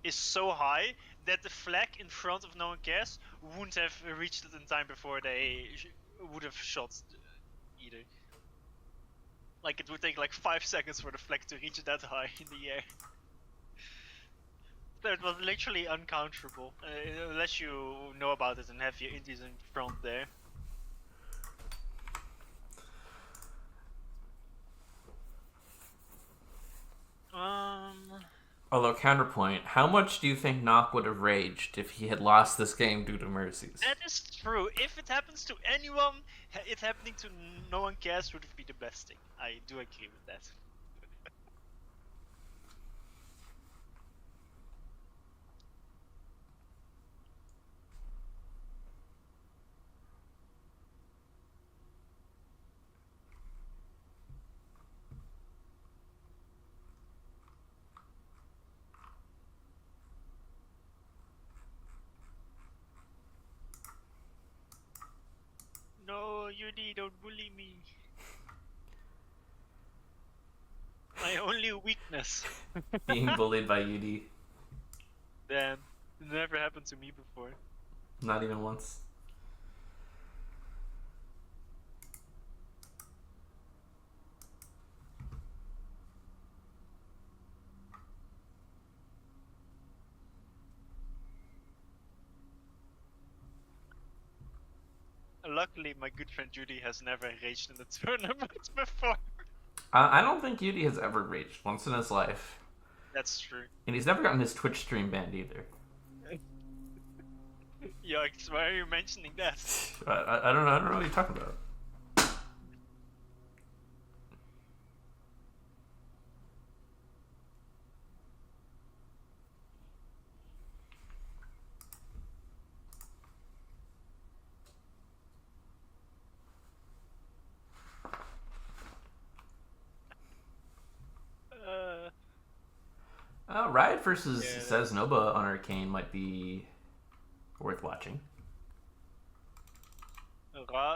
is so high that the flag in front of No One Cares wouldn't have reached it in time before they would have shot either. Like, it would take like 5 seconds for the flag to reach that high in the air. So it was literally uncounterable, unless you know about it and have your indies in front there. Although, counterpoint, how much do you think Nock would have raged if he had lost this game due to mercies? That is true. If it happens to anyone, it happening to No One Cares would be the best thing. I do agree with that. No, Yudi, don't bully me. My only weakness. Being bullied by UD. Damn, it never happened to me before. Not even once. Luckily, my good friend Judy has never raged in the tournament before. I don't think UD has ever raged once in his life. That's true. And he's never gotten his Twitch stream banned either. Yikes, why are you mentioning that? I don't know. I don't know what you're talking about. Riot versus Says Noba on Arcane might be worth watching.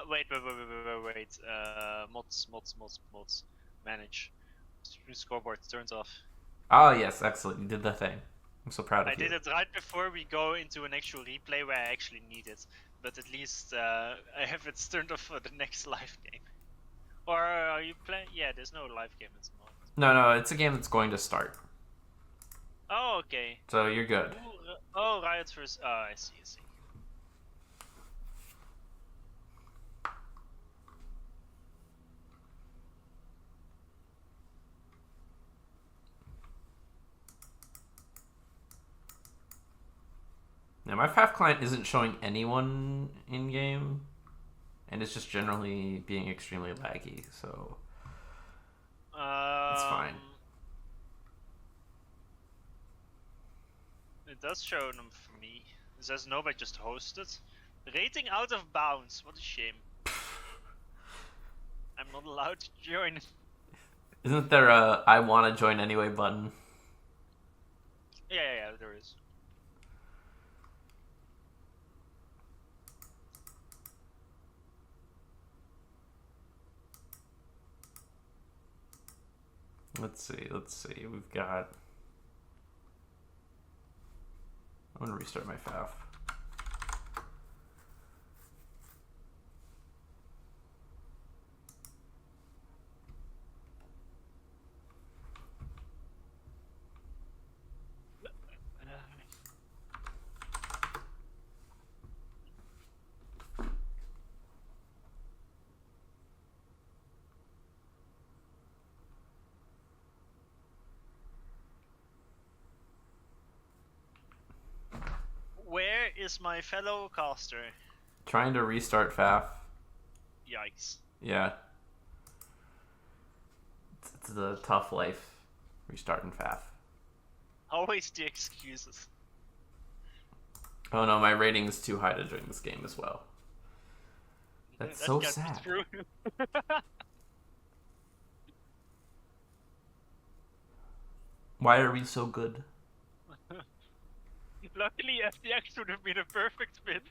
Wait. Mods. Manage. Scoreboard turns off. Oh, yes, excellent. You did the thing. I'm so proud of you. I did it right before we go into an actual replay where I actually need it. But at least I have it turned off for the next live game. Or are you playing? Yeah, there's no live game at the moment. No, it's a game that's going to start. Oh, okay. So you're good. Oh, Riot versus... Oh, I see. Now, my FAF client isn't showing anyone in-game, and it's just generally being extremely laggy, so... it's fine. It does show them for me. It says nobody just hosted. Rating out of bounds. What a shame. I'm not allowed to join. Isn't there a I want to join anyway button? Yeah, there is. Let's see. We've got... I'm going to restart my FAF. Where is my fellow caster? Trying to restart FAF. Yikes. Yeah. It's the tough life restarting FAF. Always the excuses. Oh no, my rating is too high to join this game as well. That's so sad. True. Why are we so good? Luckily, FTX would have been a perfect fit.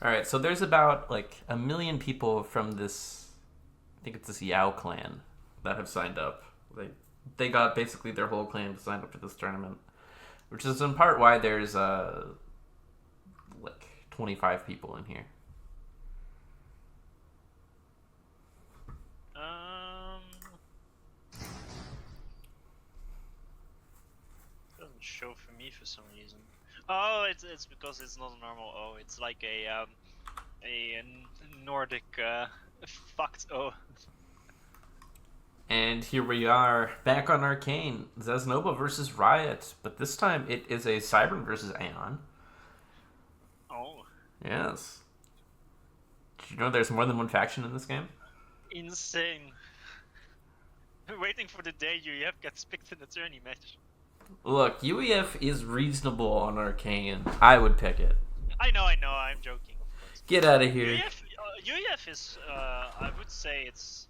All right, so there's about like 1 million people from this. I think it's this Yao clan that have signed up. They got basically their whole clan to sign up for this tournament, which is in part why there's like 25 people in here. Doesn't show for me for some reason. Oh, it's because it's not a normal O. It's like a Nordic fucked O. And here we are, back on Arcane. Zasnova versus Riot, but this time it is a Cybern versus Aeon. Oh. Yes. Did you know there's more than one faction in this game? Insane. Waiting for the day UEF gets picked in a tourney match. Look, UEF is reasonable on Arcane. I would pick it. I know, I'm joking, of course. Get out of here. UEF is, I would say it's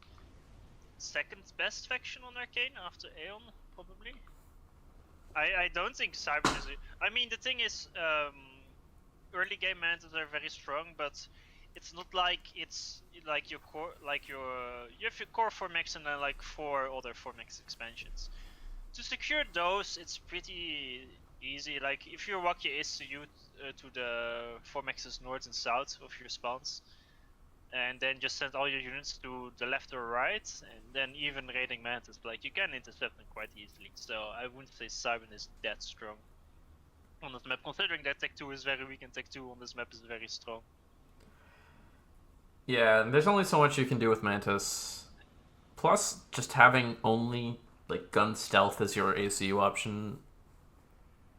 second best faction on Arcane after Aeon, probably. I don't think Cybern is... I mean, the thing is, early game mantas are very strong, but it's not like it's like your core, you have your core 4 max and then like 4 other 4 max expansions. To secure those, it's pretty easy. Like if you walk your ACU to the 4 maxes north and south of your spawns, and then just send all your units to the left or right, and then even raiding mantas, like you can intercept them quite easily. So I wouldn't say Cybern is that strong on this map, considering that Tech 2 is very weak and Tech 2 on this map is very strong. Yeah, there's only so much you can do with Mantis. Plus, just having only like gun stealth as your ACU option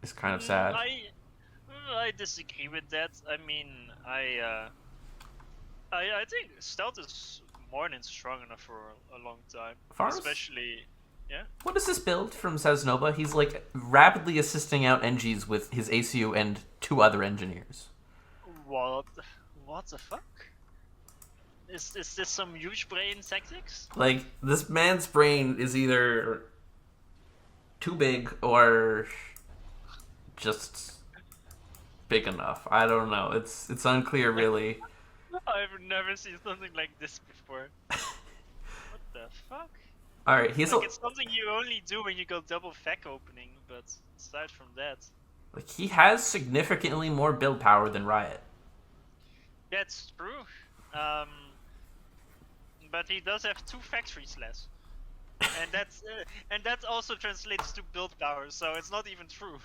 is kind of sad. I disagree with that. I mean, I think stealth is more than strong enough for a long time. Especially, yeah. What is this build from Zasnova? He's like rapidly assisting out NGs with his ACU and 2 other engineers. What the fuck? Is this some huge brain tactics? Like, this man's brain is either too big or just big enough. I don't know. It's unclear, really. I've never seen something like this before. What the fuck? Alright, it's something you only do when you go double FAC opening, but aside from that... Like, he has significantly more build power than Riot. That's true. But he does have 2 factories less. And that also translates to build power, so it's not even true.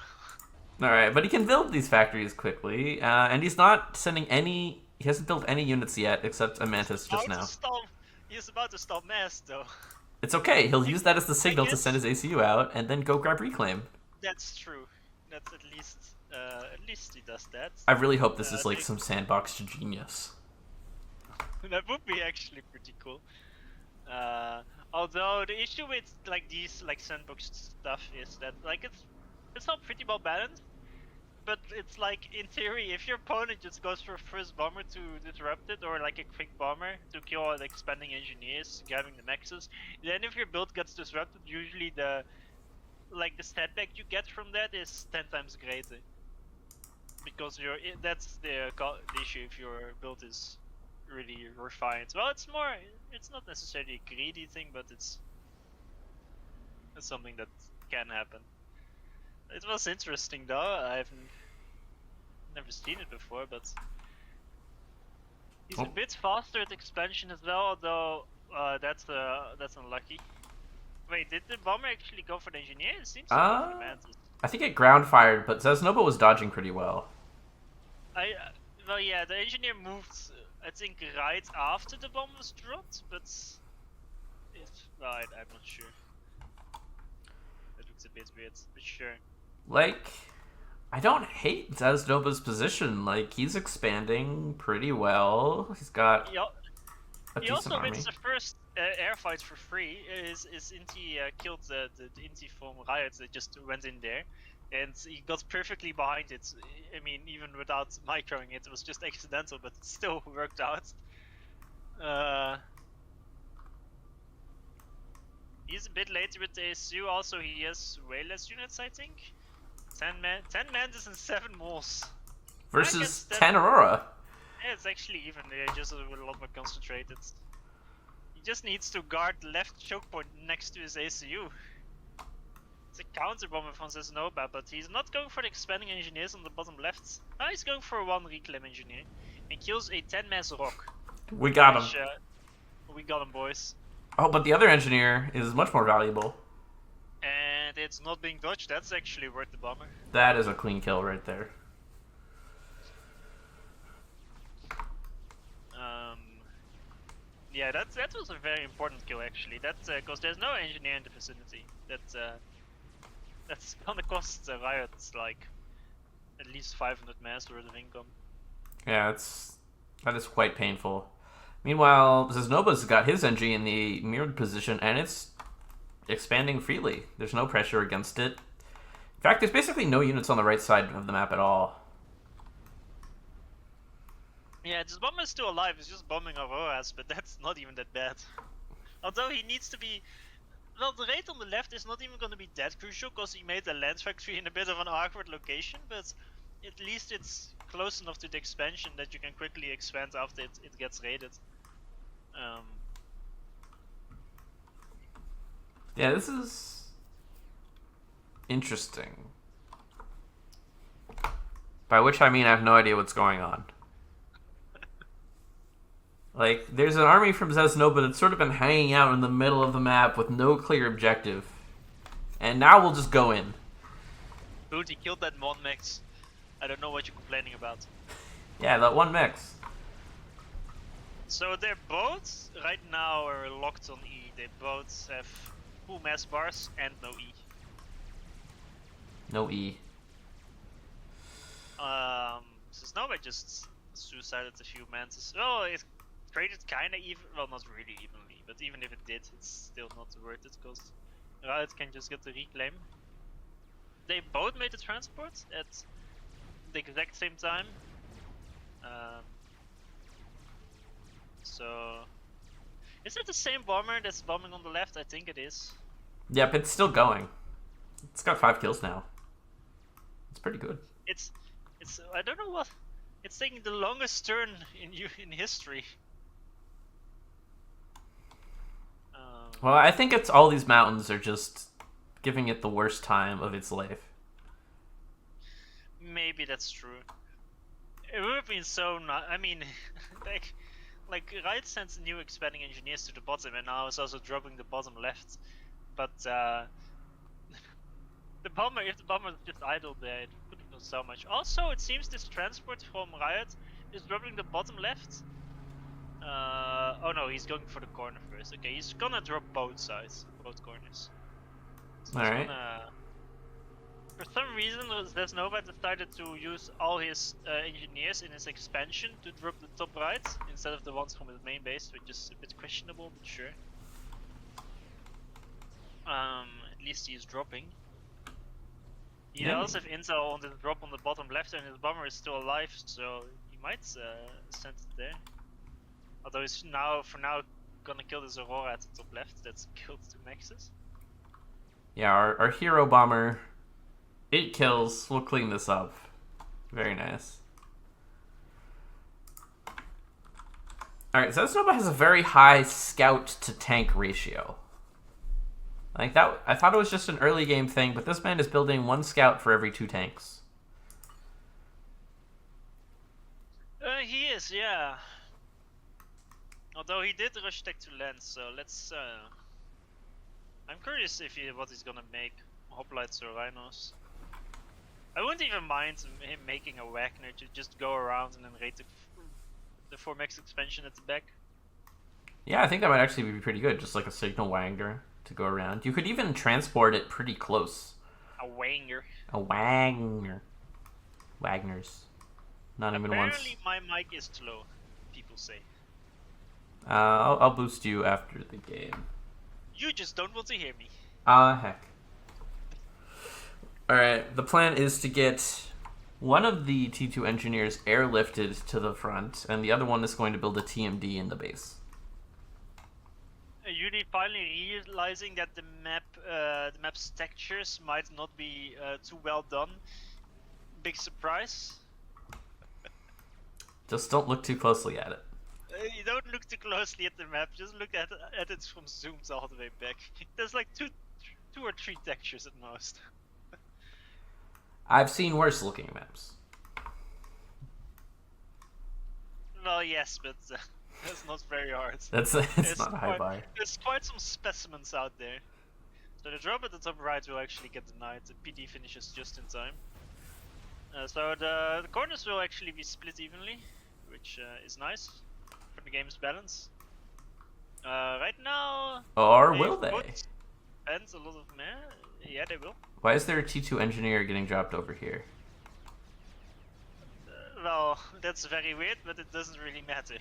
Alright, but he can build these factories quickly, and he's not sending any... He hasn't built any units yet, except a Mantis just now. He's about to stall Mass, though. It's okay, he'll use that as the signal to send his ACU out, and then go grab Reclaim. That's true. That's at least he does that. I really hope this is like some sandbox genius. That would be actually pretty cool. Although the issue with like these like sandbox stuff is that like it's not pretty well balanced, but it's like in theory if your opponent just goes for a first bomber to disrupt it, or like a quick bomber to kill all the expanding engineers, grabbing the maxes, then if your build gets disrupted, usually the stat back you get from that is 10 times greater. Because that's the issue if your build is really refined. Well, it's not necessarily a greedy thing, but it's something that can happen. It was interesting though. I've never seen it before, but he's a bit faster at expansion as well. Although that's unlucky. Wait, did the bomber actually go for the engineer? It seems to go for the Mantis. I think it ground fired, but Zasnova was dodging pretty well. Well, yeah, the engineer moved, I think, right after the bomb was dropped, but I'm not sure. That looks a bit weird, but sure. Like, I don't hate Zasnova's position. Like, he's expanding pretty well. He's got a he decent also army. wins the first air fight for free. His Inti killed the Inti from Riot that just went in there. And he got perfectly behind it. I mean, even without microing it, it was just accidental, but it still worked out. He's a bit later with the ASU. Also, he has way less units, I think. 10 Mantis and 7 Moles. Versus 10 Aurora. Yeah, it's actually even. They're just a lot more concentrated. He just needs to guard the left choke point next to his ACU. It's a counter bomber from Zesnova, but he's not going for the expanding engineers on the bottom left. Now he's going for one reclaim engineer and kills a 10-mass rock. We got him. We got him, boys. Oh, but the other engineer is much more valuable. And it's not being dodged. That's actually worth the bomber. That is a clean kill right there. Yeah, that was a very important kill actually. That's because there's no engineer in the vicinity. That's gonna cost Riot like at least 500 mass worth of income. Yeah, that is quite painful. Meanwhile, Zesnoba's got his NG in the mirrored position, and it's expanding freely. There's no pressure against it. In fact, there's basically no units on the right side of the map at all. Yeah, this bomber is still alive. He's just bombing Auroras, but that's not even that bad. Although he needs to be... Well, the raid on the left is not even going to be that crucial, because he made a land factory in a bit of an awkward location, but at least it's close enough to the expansion that you can quickly expand after it gets raided. Yeah, this is interesting. By which I mean I have no idea what's going on. Like, there's an army from Zesnova that's sort of been hanging out in the middle of the map with no clear objective. And now we'll just go in. Dude, he killed that one max. I don't know what you're complaining about. Yeah, that one mix. So they're both, right now, are locked on E. They both have full mass bars and no E. No E. Snowbite just suicided a few mantis. Well, it traded kinda even, well, not really evenly, but even if it did, it's still not worth it, because Riot can just get the reclaim. They both made the transport at the exact same time. So, is it the same bomber that's bombing on the left? I think it is. Yep, it's still going. It's got 5 kills now. It's pretty good. It's I don't know what. It's taking the longest turn in history. Well, I think it's all these mountains are just giving it the worst time of its life. Maybe that's true. It would have been so I mean, like Riot sends new expanding engineers to the bottom, and now it's also dropping the bottom left. But the bomber, if the bomber is just idle there, it could have done so much. Also, it seems this transport from Riot is dropping the bottom left. Oh no, he's going for the corner first. Okay, he's gonna drop both sides, both corners. So Alright. For some reason, Zesnova decided to use all his engineers in his expansion to drop the top right instead of the ones from his main base, which is a bit questionable, but sure. At least he's dropping. He does have intel on the drop on the bottom left, and his bomber is still alive, so he might send it there. Although he's for now gonna kill this Aurora at the top left. That's killed 2 maxes. Yeah, our hero bomber, 8 kills. We'll clean this up. Very nice. Alright, Zesnova has a very high scout to tank ratio. Like that, I thought it was just an early game thing, but this man is building 1 scout for every 2 tanks. He is, yeah. Although he did rush tech to land, so let's. I'm curious if what he's gonna make, hoplites or rhinos. I wouldn't even mind him making a Wagner to just go around and then raid the 4 max expansion at the back. Yeah, I think that might actually be pretty good, just like a signal Wagner to go around. You could even transport it pretty close. A Wagner. A Wagner. Wagners. Not even once. Apparently my mic is low, people say. I'll boost you after the game. You just don't want to hear me. Heck. Alright, the plan is to get one of the T2 engineers airlifted to the front, and the other one is going to build a TMD in the base. Are finally realizing that the map's textures might not be too well done? Big surprise. Just don't look too closely at it. You don't look too closely at the map. Just look at it from zooms all the way back. There's like two or three textures at most. I've seen worse looking maps. Well, yes, but that's not very hard. It's not a high bar. There's quite some specimens out there. So the drop at the top right will actually get denied. The PD finishes just in time. So the corners will actually be split evenly, which is nice for the game's balance. Right now... Or will they? Depends a lot of meh. Yeah, they will. Why is there a T2 engineer getting dropped over here? Well, that's very weird, but it doesn't really matter.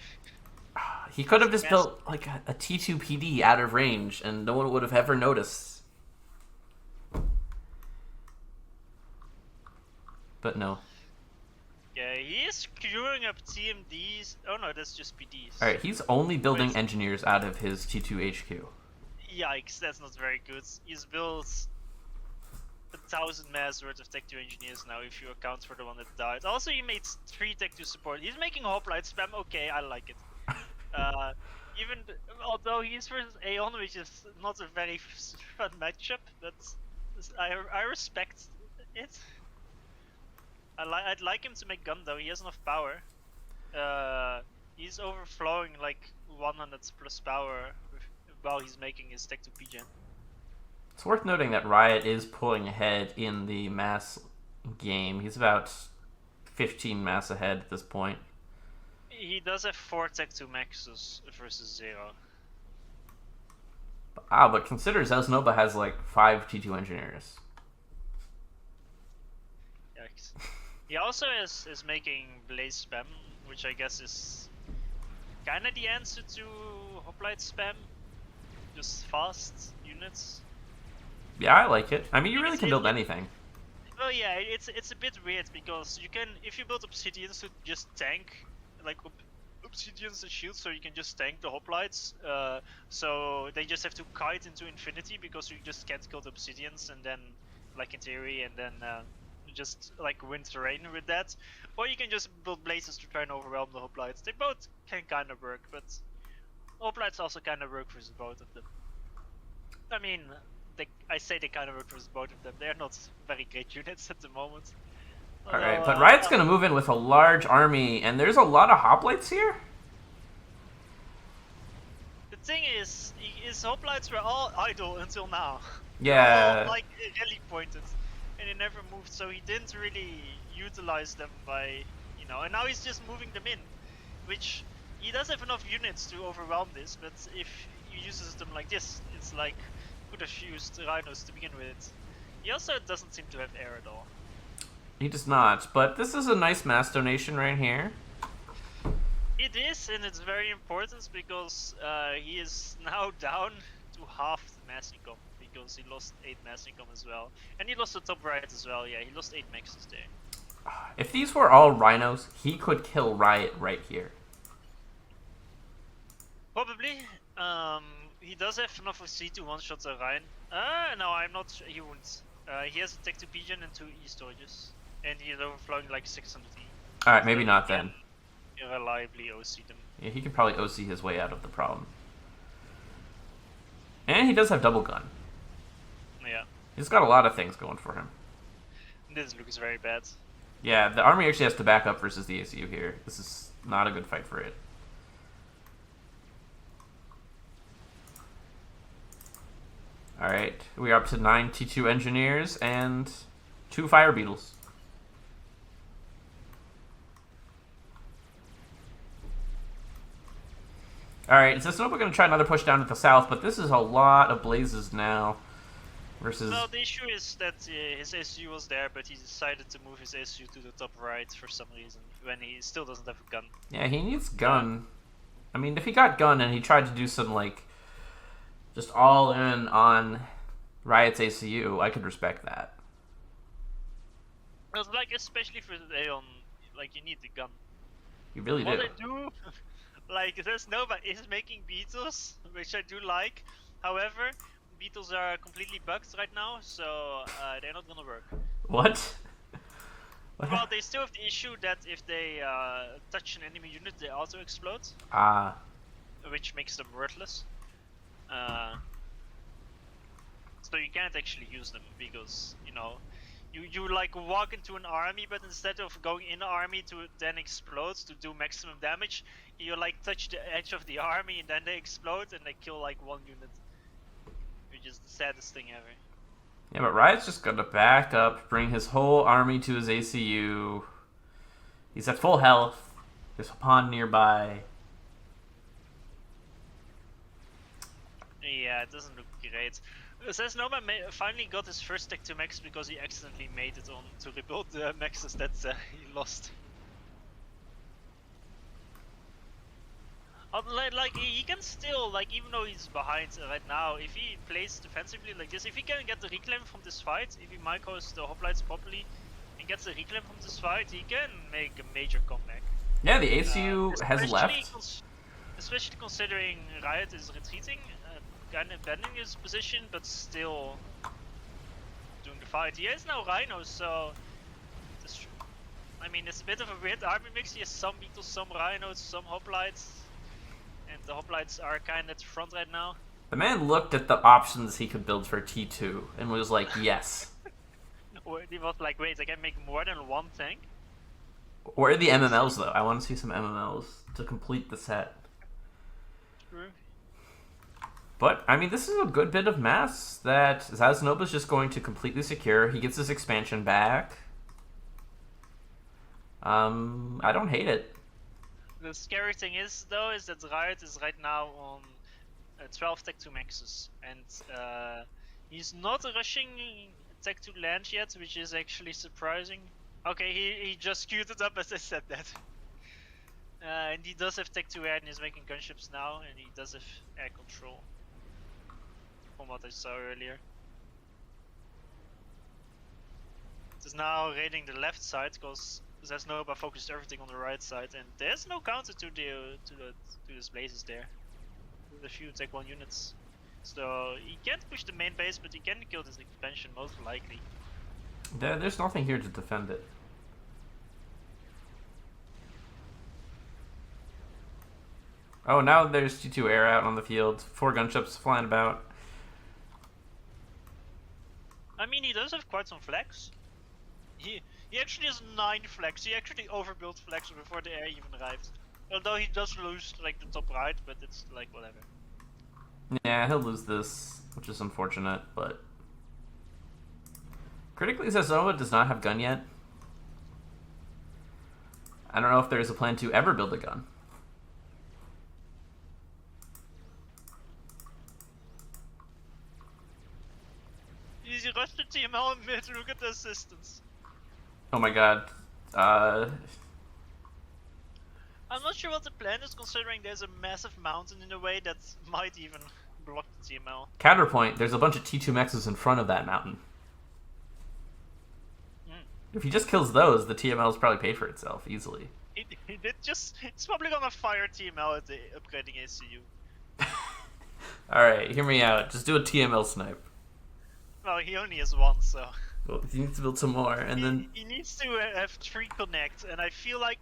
He could have just built like a T2 PD out of range and no one would have ever noticed. But no. Yeah, he is queuing up TMDs. Oh no, that's just PDs. Alright, he's only building engineers out of his T2 HQ. Yikes, that's not very good. He's built 1,000 mass worth of Tech 2 engineers now if you account for the one that died. Also, he made 3 Tech 2 support. He's making hoplite spam. Okay, I like it. Although he's versus Aeon, which is not a very fun matchup, but I respect it. I'd like him to make gun though. He has enough power. He's overflowing like 100 plus power while he's making his Tech 2 PGen. It's worth noting that Riot is pulling ahead in the mass game. He's about 15 mass ahead at this point. He does have 4 Tech 2 maxes versus 0. But consider Zelznova has like 5 T2 engineers. Yikes. He also is making Blaze spam, which I guess is kinda the answer to hoplite spam. Just fast units. Yeah, I like it. I mean, you really can build anything. Well, yeah, it's a bit weird because you can, if you build obsidians to just tank, like obsidians and shields, so you can just tank the hoplites. So they just have to kite into infinity because you just can't kill the obsidians, and then, like in theory, and then just like win terrain with that. Or you can just build blazes to try and overwhelm the hoplites. They both can kind of work, but hoplites also kind of work with both of them. I mean, I say they kind of work with both of them. They're not very great units at the moment. Alright, but Riot's gonna move in with a large army, and there's a lot of hoplites here? The thing is, his hoplites were all idle until now. Yeah. All, like, rally pointed. And they never moved, so he didn't really utilize them by, and now he's just moving them in. Which, he does have enough units to overwhelm this, but if he uses them like this, it's like, could have used rhinos to begin with. He also doesn't seem to have air at all. He does not, but this is a nice mass donation right here. It is, and it's very important because he is now down to half the mass income because he lost 8 mass income as well. And he lost the top right as well, yeah, he lost 8 maxes there. If these were all rhinos, he could kill Riot right here. Probably. He does have enough of C to one-shot the Rhine. No, I'm not sure. He won't. He has a Tech 2 Pigeon and 2 E storages. And he's overflowing like 600 E. Alright, maybe not then. Reliably OC them. Yeah, he could probably OC his way out of the problem. And he does have double gun. Yeah. He's got a lot of things going for him. This looks very bad. Yeah, the army actually has to back up versus the ACU here. This is not a good fight for it. Alright, we are up to 9 T2 engineers and 2 fire beetles. Alright, so Snowball going to try another push down to the south, but this is a lot of blazes now. Versus... Well, the issue is that his SU was there, but he decided to move his SU to the top right for some reason, when he still doesn't have a gun. Yeah, he needs gun. I mean, if he got gun and he tried to do some, like, just all in on Riot's ACU, I could respect that. Well, like, especially for the Aeon, like, you need the gun. You really do. What I do, like, there's nobody is making beetles, which I do like. However, beetles are completely bugged right now, so they're not gonna work. What? Well, they still have the issue that if they touch an enemy unit, they auto explode, Ah. which makes them worthless. So you can't actually use them because, you know, you like walk into an army, but instead of going in the army to then explode to do maximum damage, you like touch the edge of the army and then they explode and they kill like one unit, which is the saddest thing ever. Yeah, but Riot's just gonna back up, bring his whole army to his ACU. He's at full health. There's a pond nearby. Yeah, it doesn't look great. Says Noma finally got his first tech to max because he accidentally made it on to rebuild the maxes that he lost. Like he can still, like, even though he's behind right now, if he plays defensively like this, if he can get the reclaim from this fight, if he micros the hoplites properly and gets the reclaim from this fight, he can make a major comeback. Yeah, the ACU has left. Especially considering Riot is retreating, kind of abandoning his position, but still doing the fight. He has now Rhinos, so I mean, it's a bit of a weird army mix. He has some Beetles, some Rhinos, some Hoplites, and the Hoplites are kind of at the front right now. The man looked at the options he could build for T2 and was like, yes. He was like, wait, I can make more than one tank? Where are the MMLs, though? I want to see some MMLs to complete the set. True. But, I mean, this is a good bit of mass that Zaznoba's just going to completely secure. He gets his expansion back. I don't hate it. The scary thing is, though, is that Riot is right now on 12 Tech 2 maxes. And he's not rushing Tech 2 land yet, which is actually surprising. Okay, he just queued it up as I said that. And he does have Tech 2 air and he's making gunships now, and he does have air control. From what I saw earlier. It is now raiding the left side because Zasnoba focused everything on the right side, and there's no counter to his blazes there. With a few Tech 1 units. So he can't push the main base, but he can kill this expansion most likely. There's nothing here to defend it. Oh, now there's T2 air out on the field. 4 gunships flying about. I mean, he does have quite some flags. He actually has 9 flags. He actually overbuilt flags before the air even arrived. Although he does lose like the top right, but it's like whatever. Yeah, he'll lose this, which is unfortunate, but critically, Zaznoba does not have gun yet. I don't know if there's a plan to ever build a gun. Easy rush the TML in mid, look at the assistance. Oh my god. I'm not sure what the plan is, considering there's a massive mountain in the way that might even block the TML. Counterpoint, there's a bunch of T2 maxes in front of that mountain. If he just kills those, the TML's probably paid for itself, easily. He did just... It's probably gonna fire TML at the upgrading ACU. Alright, hear me out. Just do a TML snipe. Well, he only has 1, so... Well, he needs to build some more, and then... He needs to have 3 connect, and I feel like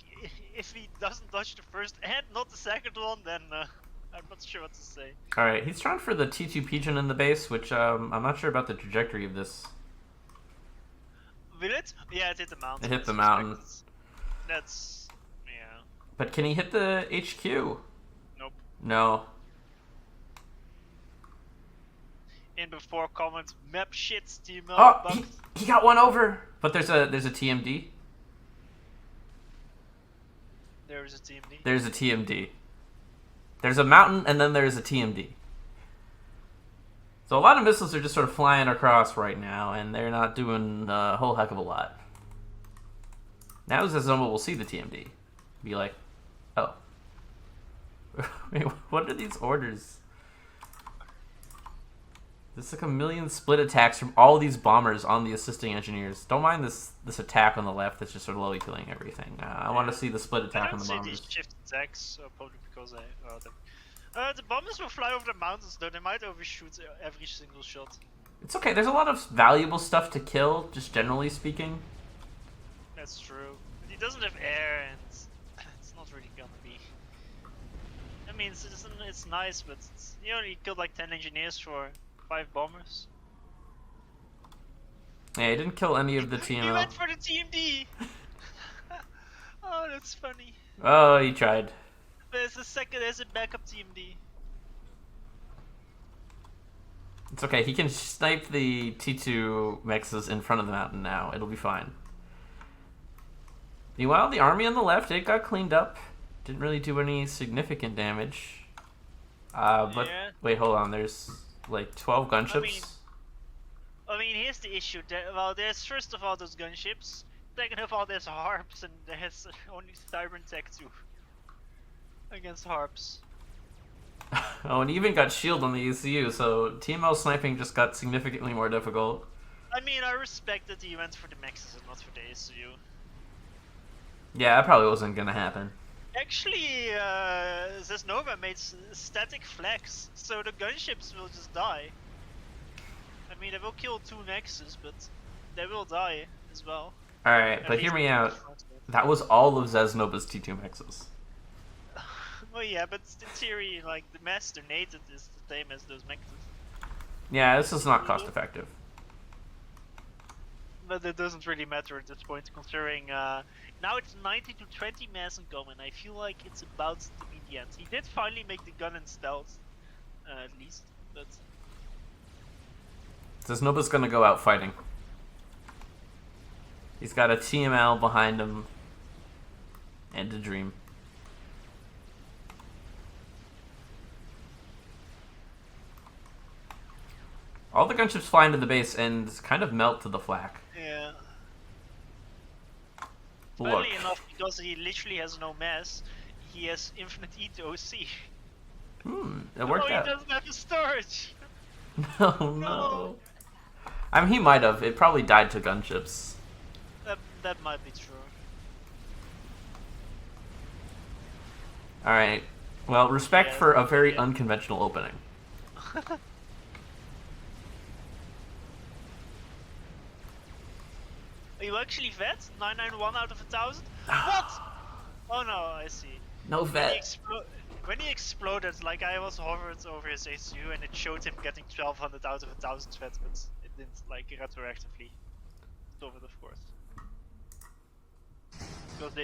if he doesn't dodge the first and not the second one, then I'm not sure what to say. Alright, he's trying for the T2 Pigeon in the base, which I'm not sure about the trajectory of this. Will it? Yeah, it hit the mountain. It hit the mountain. That's... yeah. But can he hit the HQ? Nope. No. In before comment, map shit, TML. Oh, he got one over! But there's a TMD. There is a TMD. There's a TMD. There's a mountain, and then there's a TMD. So a lot of missiles are just sort of flying across right now, and they're not doing a whole heck of a lot. Now Zaznoba will see the TMD. Be like, oh. Wait, what are these orders? There's like a million split attacks from all these bombers on the assisting engineers. Don't mind this attack on the left that's just sort of low killing everything. I want to see the split attack on the bombers. I don't see these shift attacks, probably because the bombers will fly over the mountains, though. They might overshoot every single shot. It's okay. There's a lot of valuable stuff to kill, just generally speaking. That's true. But he doesn't have air, and it's not really gonna be. I mean, it's nice, but he only killed like 10 engineers for 5 bombers. Yeah, he didn't kill any of the He TMO. went for the TMD! Oh, that's funny. Oh, he tried. There's a backup TMD. It's okay, he can snipe the T2 mexes in front of the mountain now. It'll be fine. Meanwhile, the army on the left, it got cleaned up. Didn't really do any significant damage. But Yeah. wait, hold on. There's like 12 gunships. I mean, here's the issue. Well, there's first of all those gunships. Second of all, there's harps, and there's only Tyrant Tech 2 against harps. Oh, and he even got shield on the ECU, so TML sniping just got significantly more difficult. I mean, I respect that he went for the maxes and not for the ACU. Yeah, that probably wasn't gonna happen. Actually, Zesnova made static flags, so the gunships will just die. I mean, they will kill 2 nexus, but they will die as well. Alright, but hear me out. That was all of Zesnova's T2 mexes. Well, yeah, but in theory, like, the mass donated is the same as those mexes. Yeah, this is not cost effective. But it doesn't really matter at this point, considering now it's 90 to 20 mass incoming. I feel like it's about to be the end. He did finally make the gun in stealth, at least, but... Zesnova's gonna go out fighting. He's got a TML behind him. And a dream. All the gunships fly into the base and kind of melt to the flak. Yeah. Look. Funnily enough, because he literally has no mass, he has infinite E to OC. It worked out. He doesn't have the storage! No, no. I mean, he might have. It probably died to gunships. That might be true. Alright. Well, respect Yeah, for a very yeah. unconventional opening. Are you actually vet? 991 out of 1,000? What? Oh no, I see. No vet. When he exploded, like I was hovered over his ACU and it showed him getting 1,200 out of 1,000 vet, but it didn't like retroactively stop it, of course. Because they